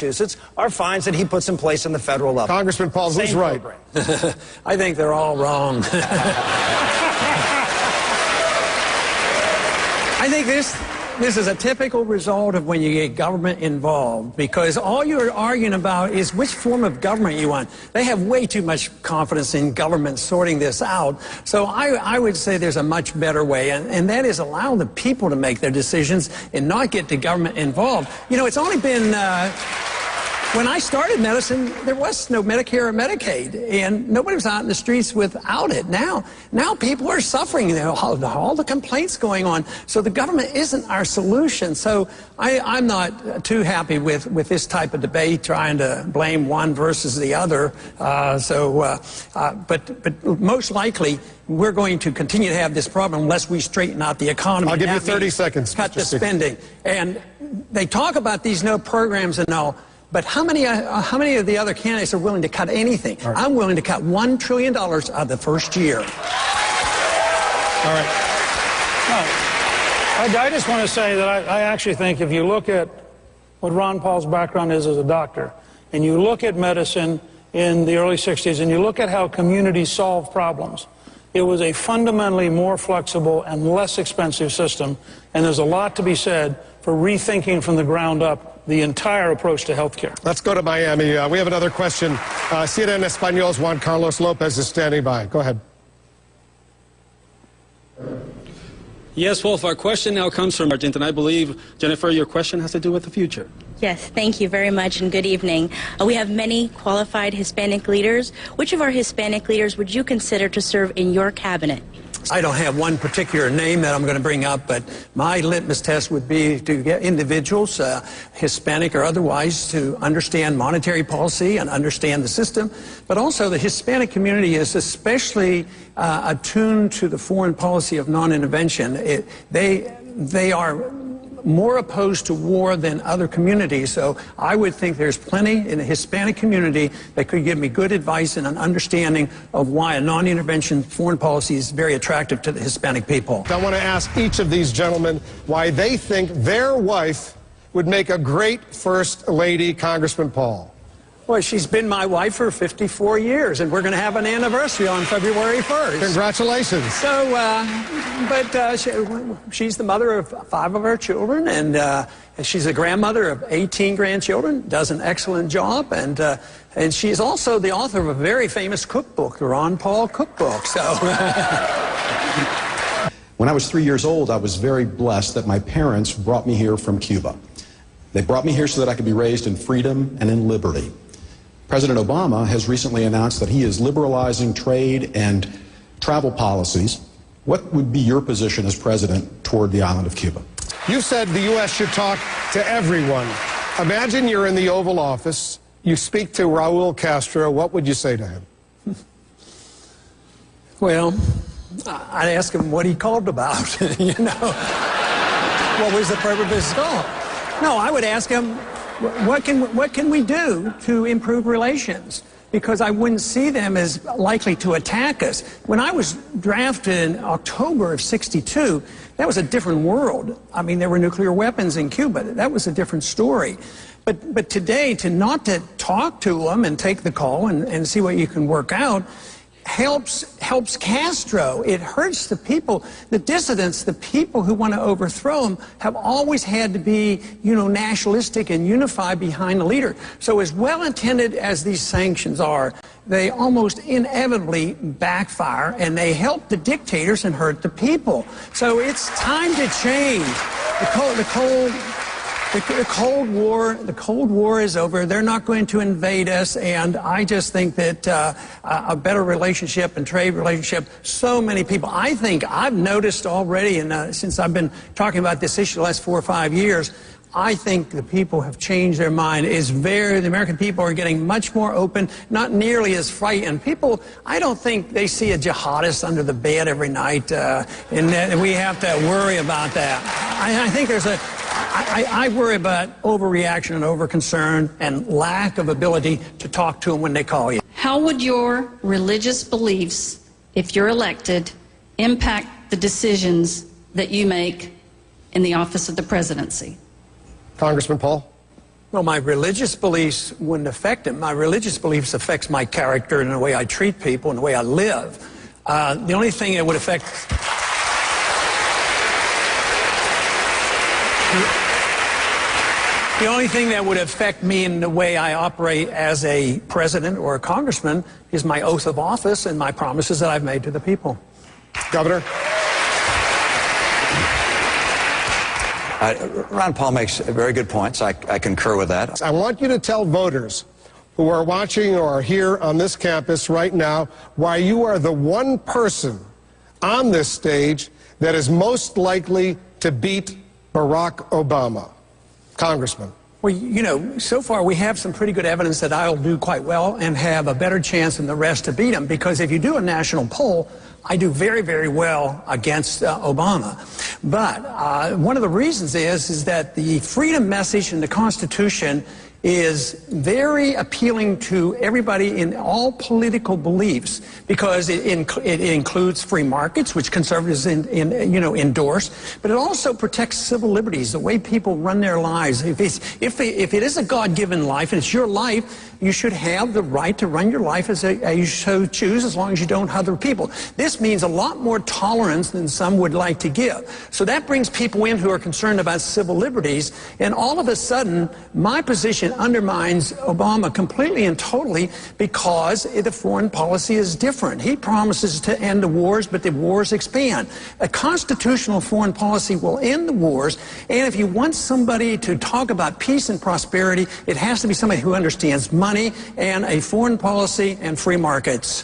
Massachusetts are fines that he puts in place on the federal level. Congressman Paul, who's right? I think they're all wrong. I think this is a typical result of when you get government involved, because all you're arguing about is which form of government you want. They have way too much confidence in government sorting this out. So I would say there's a much better way, and that is allow the people to make their decisions and not get the government involved. You know, it's only been... when I started medicine, there was no Medicare or Medicaid, and nobody was out in the streets without it. Now people are suffering. You know, all the complaints going on. So the government isn't our solution. So I'm not too happy with this type of debate, trying to blame one versus the other. But most likely, we're going to continue to have this problem unless we straighten out the economy. I'll give you 30 seconds. Cut the spending. And they talk about these no programs and all. But how many of the other candidates are willing to cut anything? Right. I'm willing to cut $1 trillion out of the first year. All right. I just want to say that I actually think if you look at what Ron Paul's background is as a doctor, and you look at medicine in the early 60s, and you look at how communities solve problems, it was a fundamentally more flexible and less expensive system, and there's a lot to be said for rethinking from the ground up the entire approach to health care. Let's go to Miami. We have another question. CNN Español's Juan Carlos Lopez is standing by. Go ahead. Yes, Wolf, our question now comes from Argentina. I believe, Jennifer, your question has to do with the future. Yes, thank you very much, and good evening. We have many qualified Hispanic leaders. Which of our Hispanic leaders would you consider to serve in your cabinet? I don't have one particular name that I'm going to bring up, but my litmus test would be to get individuals, Hispanic or otherwise, to understand monetary policy and understand the system. But also the Hispanic community is especially attuned to the foreign policy of non-intervention. They are more opposed to war than other communities, so I would think there's plenty in the Hispanic community that could give me good advice and an understanding of why a non-intervention foreign policy is very attractive to the Hispanic people. I want to ask each of these gentlemen why they think their wife would make a great First Lady. Congressman Paul. Well, she's been my wife for 54 years, and we're going to have an anniversary on February 1st. Congratulations. So, she's the mother of 5 of our children, and she's a grandmother of 18 grandchildren, does an excellent job, and she's also the author of a very famous cookbook, the Ron Paul Cookbook. So. When I was 3 years old, I was very blessed that my parents brought me here from Cuba. They brought me here so that I could be raised in freedom and in liberty. President Obama has recently announced that he is liberalizing trade and travel policies. What would be your position as president toward the island of Cuba? You said the U.S. should talk to everyone. Imagine you're in the Oval Office, you speak to Raul Castro, what would you say to him? Well, I'd ask him what he called about, you know. What was the purpose of his call? No, I would ask him, what can we do to improve relations? Because I wouldn't see them as likely to attack us. When I was drafted in October of '62, that was a different world. I mean, there were nuclear weapons in Cuba. That was a different story. But today, not to talk to them and take the call and see what you can work out, helps Castro. It hurts the people, the dissidents, the people who want to overthrow him have always had to be, you know, nationalistic and unified behind the leader. So as well-intended as these sanctions are, they almost inevitably backfire, and they help the dictators and hurt the people. So it's time to change. The Cold War is over. They're not going to invade us, and I just think that a better relationship and trade relationship, so many people, I think I've noticed already, and since I've been talking about this issue the last 4 or 5 years, I think the people have changed their mind. The American people are getting much more open, not nearly as frightened. People, I don't think they see a jihadist under the bed every night, and we have to worry about that. I think there's I worry about overreaction and overconcern and lack of ability to talk to them when they call you. How would your religious beliefs, if you're elected, impact the decisions that you make in the office of the presidency? Congressman Paul. Well, my religious beliefs wouldn't affect him. My religious beliefs affects my character and the way I treat people and the way I live. The only thing that would affect... The only thing that would affect me in the way I operate as a president or a congressman is my oath of office and my promises that I've made to the people. Governor? Ron Paul makes very good points. I concur with that. I want you to tell voters who are watching or are here on this campus right now why you are the one person on this stage that is most likely to beat Barack Obama. Congressman. Well, you know, so far we have some pretty good evidence that I'll do quite well and have a better chance than the rest to beat him, because if you do a national poll, I do very, very well against Obama. But one of the reasons is that the freedom message in the Constitution is very appealing to everybody in all political beliefs, because it includes free markets, which conservatives endorse, but it also protects civil liberties, the way people run their lives. If it is a God-given life and it's your life, you should have the right to run your life as you so choose, as long as you don't hurt other people. This means a lot more tolerance than some would like to give. So that brings people in who are concerned about civil liberties, and all of a sudden, my position undermines Obama completely and totally, because the foreign policy is different. He promises to end the wars, but the wars expand. A constitutional foreign policy will end the wars, and if you want somebody to talk about peace and prosperity, it has to be somebody who understands money and a foreign policy and free markets.